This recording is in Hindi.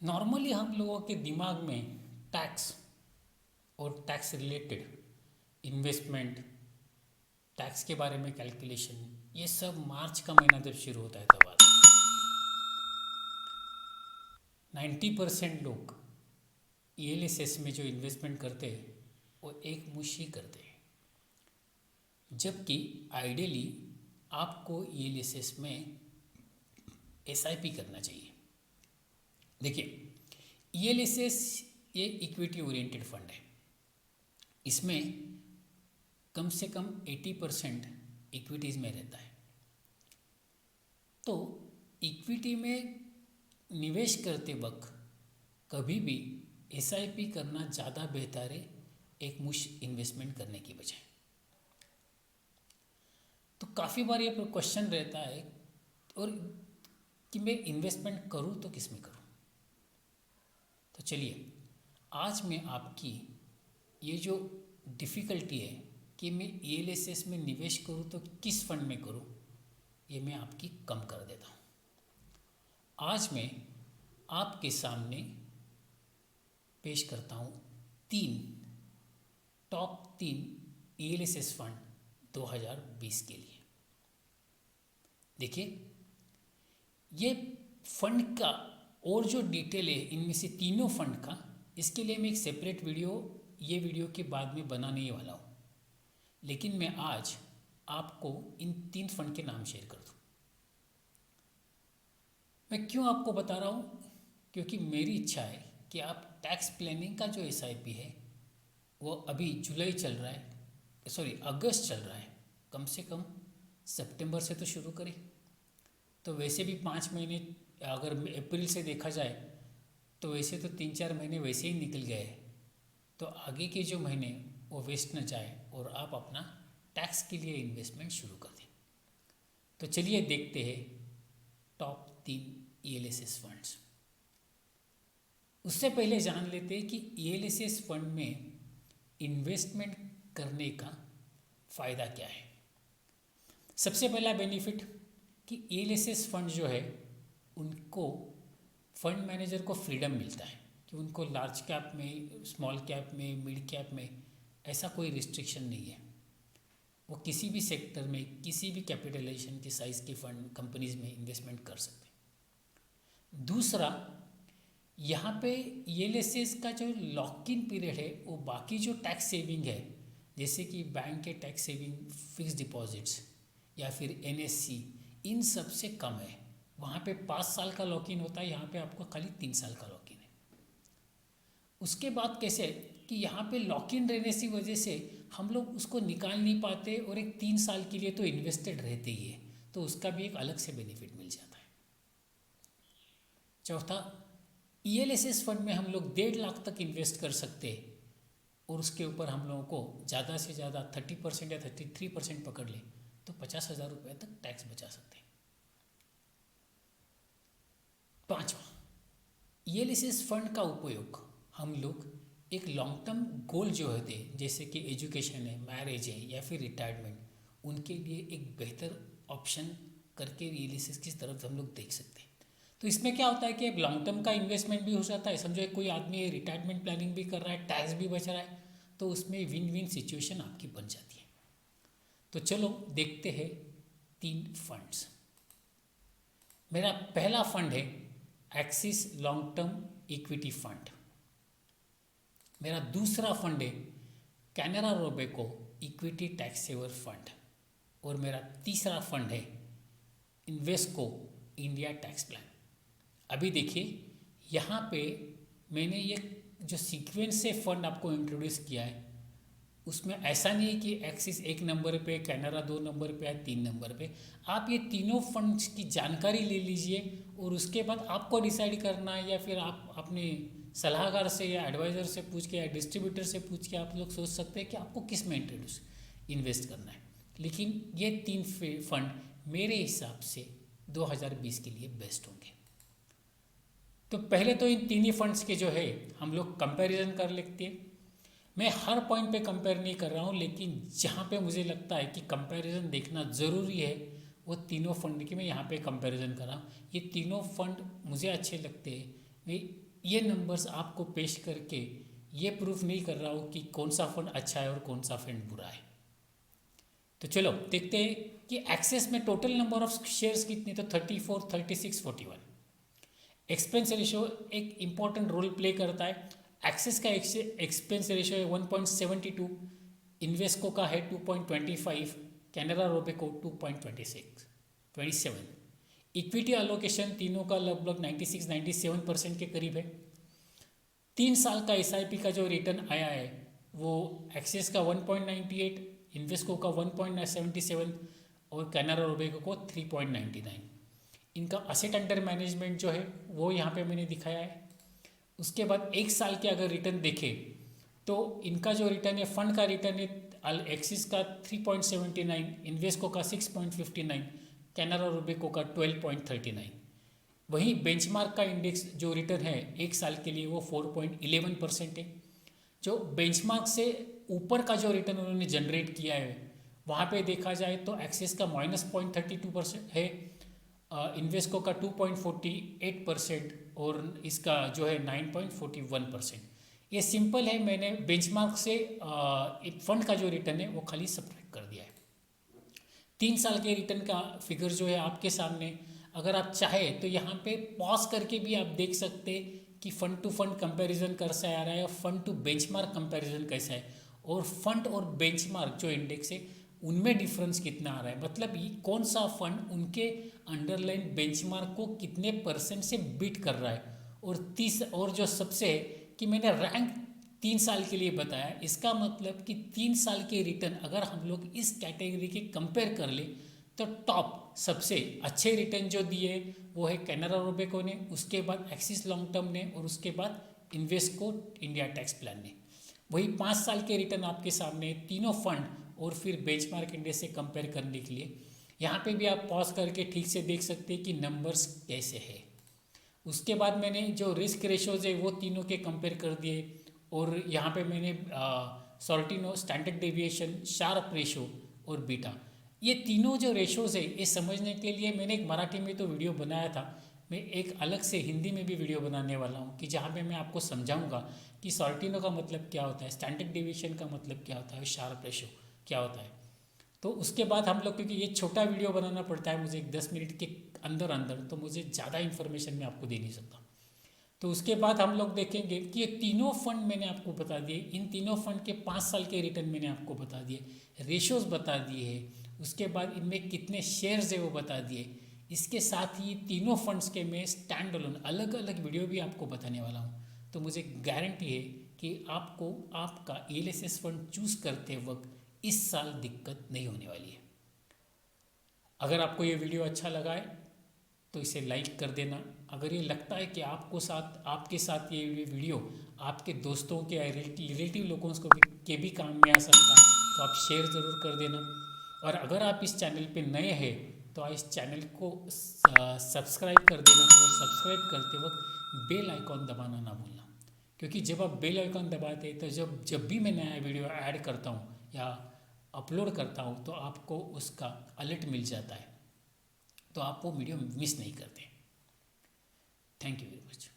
नॉर्मली हम लोगों के दिमाग में टैक्स और टैक्स रिलेटेड इन्वेस्टमेंट, टैक्स के बारे में कैलकुलेशन, ये सब मार्च का महीना जब शुरू होता है तब आता है। 90% लोग ELSS में जो इन्वेस्टमेंट करते हैं वो एक मुश्त ही करते हैं, जबकि आइडियली आपको ELSS में SIP करना चाहिए। देखिए, ELSS ये इक्विटी ओरिएंटेड फंड है। इसमें कम से कम 80% इक्विटीज़ में रहता है। तो इक्विटी में निवेश करते वक्त कभी भी SIP करना ज़्यादा बेहतर है एक मुश्त इन्वेस्टमेंट करने की बजाय। तो काफ़ी बार ये क्वेश्चन रहता है और कि मैं इन्वेस्टमेंट करूँ तो किस में करूँ। तो चलिए, आज मैं आपकी ये जो डिफ़िकल्टी है कि मैं ELSS में निवेश करूँ तो किस फंड में करूँ, ये मैं आपकी कम कर देता हूँ। आज मैं आपके सामने पेश करता हूँ टॉप 3 ELSS फंड 2020 के लिए। देखिए, ये फंड का और जो डिटेल है इनमें से तीनों फंड का, इसके लिए मैं एक सेपरेट वीडियो के बाद में बनाने ही वाला हूँ। लेकिन मैं आज आपको इन 3 फंड के नाम शेयर कर दूँ। मैं क्यों आपको बता रहा हूँ? क्योंकि मेरी इच्छा है कि आप टैक्स प्लानिंग का जो SIP है वो अभी जुलाई चल रहा है, अगस्त चल रहा है, कम से कम सितंबर से तो शुरू करें। तो वैसे भी 5 महीने, अगर अप्रैल से देखा जाए तो वैसे तो 3-4 महीने वैसे ही निकल गए हैं। तो आगे के जो महीने वो वेस्ट न जाए और आप अपना टैक्स के लिए इन्वेस्टमेंट शुरू कर दें। तो चलिए देखते हैं टॉप 3 ELSS फंड्स। उससे पहले जान लेते हैं कि ELSS फंड में इन्वेस्टमेंट करने का फ़ायदा क्या है। सबसे पहला बेनिफिट कि ELSS फंड जो है उनको फंड मैनेजर को फ्रीडम मिलता है कि उनको लार्ज कैप में, स्मॉल कैप में, मिड कैप में ऐसा कोई रिस्ट्रिक्शन नहीं है। वो किसी भी सेक्टर में, किसी भी कैपिटलाइजेशन के साइज़ के फंड कंपनीज में इन्वेस्टमेंट कर सकते हैं। दूसरा, यहाँ पे ELSS का जो लॉक इन पीरियड है वो बाकी जो टैक्स सेविंग है, जैसे कि बैंक के टैक्स सेविंग, फिक्स डिपॉजिट्स या फिर NSC, इन सब से कम है। वहाँ पे 5 साल का लॉक इन होता है, यहाँ पे आपको खाली 3 साल का लॉक इन है। उसके बाद कैसे कि यहाँ पे लॉक इन रहने की वजह से हम लोग उसको निकाल नहीं पाते और एक 3 साल के लिए तो इन्वेस्टेड रहते ही है, तो उसका भी एक अलग से बेनिफिट मिल जाता है। चौथा, ELSS फंड में हम लोग 1.5 लाख तक इन्वेस्ट कर सकते हैं और उसके ऊपर हम लोगों को ज़्यादा से ज़्यादा 30% या 33% पकड़ ले तो 50,000 रुपये तक टैक्स बचा सकते हैं। पांचवा, ELSS फंड का उपयोग हम लोग एक लॉन्ग टर्म गोल जो होते हैं, जैसे कि एजुकेशन है, मैरिज है या फिर रिटायरमेंट, उनके लिए एक बेहतर ऑप्शन करके ELSS की तरफ हम लोग देख सकते हैं। तो इसमें क्या होता है कि लॉन्ग टर्म का इन्वेस्टमेंट भी हो जाता है। समझो कोई आदमी रिटायरमेंट प्लानिंग भी कर रहा है, टैक्स भी बच रहा है, तो उसमें विन विन सिचुएशन आपकी बन जाती है। तो चलो देखते हैं 3 फंड्स। मेरा पहला फंड है Axis long term equity fund. मेरा दूसरा फंड है Canara Robeco equity tax saver fund. और मेरा तीसरा फंड है इन्वेस्को इंडिया टैक्स प्लान। अभी देखिए, यहाँ पे मैंने ये जो सीक्वेंस से फंड आपको इंट्रोड्यूस किया है, उसमें ऐसा नहीं है कि एक्सिस 1 नंबर पे, कैनरा 2 नंबर पे या 3 नंबर पे। आप ये तीनों फंड्स की जानकारी ले लीजिए और उसके बाद आपको डिसाइड करना है, या फिर आप अपने सलाहकार से या एडवाइज़र से पूछ के या डिस्ट्रीब्यूटर से पूछ के आप लोग सोच सकते हैं कि आपको किस में इन्वेस्ट करना है। लेकिन ये 3 फंड मेरे हिसाब से 2020 के लिए बेस्ट होंगे। तो पहले तो इन 3 ही फंड्स के जो है हम लोग कंपैरिजन कर लेते हैं। मैं हर पॉइंट पे कंपेयर नहीं कर रहा हूँ, लेकिन जहाँ पे मुझे लगता है कि कंपैरिजन देखना ज़रूरी है वो तीनों फंड की मैं यहाँ पे कंपैरिजन कर रहा हूँ। ये तीनों फंड मुझे अच्छे लगते हैं। मैं ये नंबर्स आपको पेश करके ये प्रूफ नहीं कर रहा हूँ कि कौन सा फंड अच्छा है और कौन सा फंड बुरा है। तो चलो देखते हैं कि एक्सेस में टोटल नंबर ऑफ शेयर्स कितने, तो 34, 36, 41। एक्सपेंस रेशियो एक इंपॉर्टेंट रोल प्ले करता है। एक्सेस का एक्सपेंस रेशियो है 1.72, इन्वेस्को का है 2.25, कैनरा रोबेको 2.27। इक्विटी अलोकेशन तीनों का लगभग 96-97% के करीब है। 3 साल का SIP का जो रिटर्न आया है वो एक्सेस का 1.98, इन्वेस्को का 1.77 और कैनरा रोबेको को 3.99। इनका असेट अंडर मैनेजमेंट जो है वो यहाँ पे मैंने दिखाया है। उसके बाद 1 साल के अगर रिटर्न देखें तो इनका जो रिटर्न है, फंड का रिटर्न है एक्सिस का 3.79, इन्वेस्को का 6.59, कैनरा रोबेको का 12.39। वहीं बेंचमार्क का इंडेक्स जो रिटर्न है 1 साल के लिए वो 4.11% है। जो बेंचमार्क से ऊपर का जो रिटर्न उन्होंने जनरेट किया है वहाँ पे देखा जाए तो एक्सिस का -0.32% है, इन्वेस्को का 2.48% और इसका जो है 9.41%। ये सिंपल है, मैंने बेंचमार्क से फंड का जो रिटर्न है वो खाली सब्ट्रैक्ट कर दिया है। 3 साल के रिटर्न का फिगर जो है आपके सामने, अगर आप चाहें तो यहाँ पे पॉज करके भी आप देख सकते कि फंड टू फंड कंपैरिजन कैसा आ रहा है और फंड टू बेंचमार्क कंपैरिजन कैसा है, और फंड और बेंचमार्क जो इंडेक्स है उनमें डिफरेंस कितना आ रहा है, मतलब ये कौन सा फंड उनके अंडरलाइन बेंचमार्क को कितने % से बीट कर रहा है। और जो सबसे है कि मैंने रैंक 3 साल के लिए बताया, इसका मतलब कि 3 साल के रिटर्न अगर हम लोग इस कैटेगरी के कंपेयर कर ले तो टॉप सबसे अच्छे रिटर्न जो दिए वो है कैनरा रोबेको ने, उसके बाद एक्सिस लॉन्ग टर्म ने और उसके बाद इन्वेस्को इंडिया टैक्स प्लान ने। वही 5 साल के रिटर्न आपके सामने तीनों फंड और फिर बेंचमार्क इंडेक्स से कंपेयर करने के लिए यहाँ पे भी आप पॉज करके ठीक से देख सकते हैं कि नंबर्स कैसे है। उसके बाद मैंने जो रिस्क रेशोज़ है वो तीनों के कंपेयर कर दिए, और यहाँ पे मैंने सॉल्टिनो, स्टैंडर्ड डेविएशन, शार्प रेशो और बीटा, ये तीनों जो रेशोज़ है ये समझने के लिए मैंने एक मराठी में तो वीडियो बनाया था, मैं एक अलग से हिंदी में भी वीडियो बनाने वाला हूँ कि जहाँ पे मैं आपको समझाऊंगा कि सॉल्टिनो का मतलब क्या होता है, स्टैंडर्ड डेविएशन का मतलब क्या होता है, शार्प रेशो क्या होता है। तो उसके बाद हम लोग, क्योंकि ये छोटा वीडियो बनाना पड़ता है मुझे 10 मिनट के अंदर अंदर, तो मुझे ज़्यादा इन्फॉर्मेशन मैं आपको दे नहीं सकता। तो उसके बाद हम लोग देखेंगे कि ये तीनों फंड मैंने आपको बता दिए, इन तीनों फंड के 5 साल के रिटर्न मैंने आपको बता दिए, रेशोज़ बता दिए हैं, उसके बाद इनमें कितने शेयर्स है वो बता दिए। इसके साथ ही तीनों फंड्स के मैं स्टैंड अलोन अलग अलग वीडियो भी आपको बताने वाला हूँ। तो मुझे गारंटी है कि आपको आपका ELSS फंड चूज़ करते वक्त इस साल दिक्कत नहीं होने वाली है। अगर आपको ये वीडियो अच्छा लगा है तो इसे लाइक कर देना। अगर ये लगता है कि आपके साथ ये वीडियो आपके दोस्तों के रिलेटिव लोगों को के भी काम में आ सकता है तो आप शेयर ज़रूर कर देना। और अगर आप इस चैनल पे नए हैं तो इस चैनल को सब्सक्राइब कर देना, और सब्सक्राइब करते वक्त बेल आइकॉन दबाना ना भूलना, क्योंकि जब आप बेल आइकॉन दबाते हैं तो जब भी मैं नया वीडियो ऐड करता हूँ या अपलोड करता हूँ तो आपको उसका अलर्ट मिल जाता है, तो आप वो वीडियो मिस नहीं करते। Thank you very much.